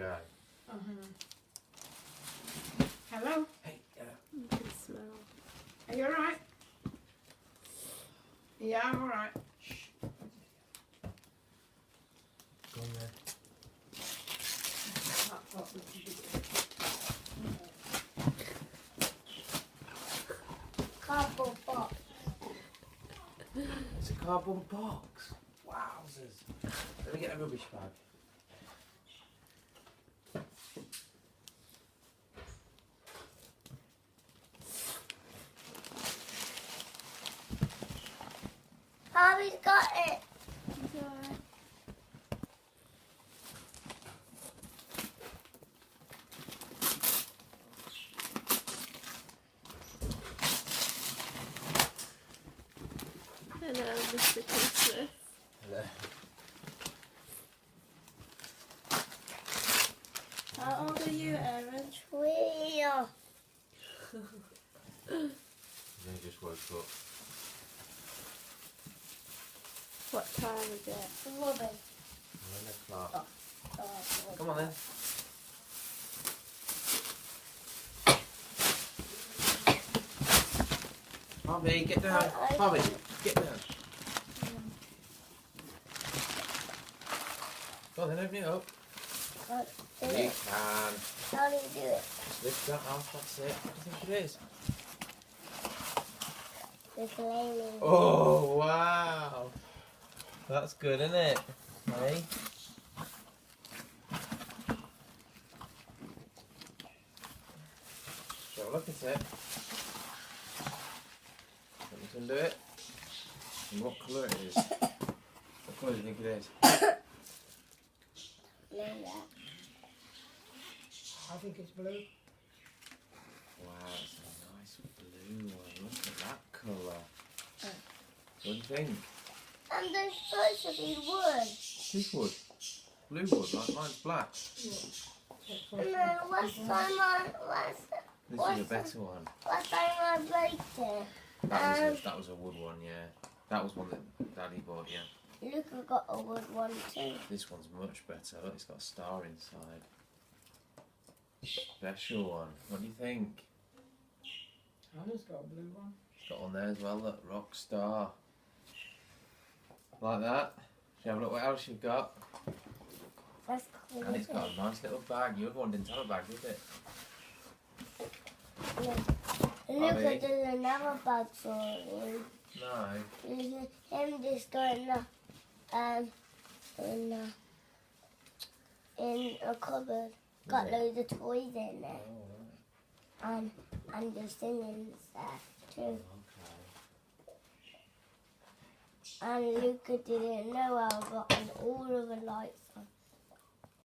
guy. Hello? Hey, You can smell. Are you alright? Yeah, I'm alright. shh. Go on there. Cardboard box. It's a cardboard box. Wowzers. Let me get a rubbish bag. Harvey's got it. Hello, Mr. Christmas. Hello. How old are you, Aaron? 12. They just woke up. What time is it? Robin. 11 o'clock. Oh, Come on then. Harvey, get down. Harvey, get down. Go on then, open it up. Can't do You it. can. How do you do it? Just lift that off, that's it. What do you think it is? The flaming. Oh, wow. That's good, isn't it? Hey? Have a look at it. Let me undo it. And what colour it is? What colour do you think it is? Know that. I think it's blue. Wow, it's a nice blue one. Look at that colour. What do you think? And there's supposed to be wood. This wood. Blue wood, like mine's black. And then what's time I This is a better one. what's time I break it? That was a wood one, yeah. That was one that Daddy bought, yeah. Luca got a wood one too. This one's much better. Look, it's got a star inside. Special one. What do you think? Anna's got a blue one. It's got on there as well, look, rock star. Like that. Should you have a look what else you've got? That's cool. And it's got a nice little bag. Your other one didn't have a bag, did it? Luca Harvey? does another bag for him. No. Him just going in a cupboard. Got it? loads of toys in there. Oh, right. And the singing there too. Okay. And Luca didn't know I got all of the lights on.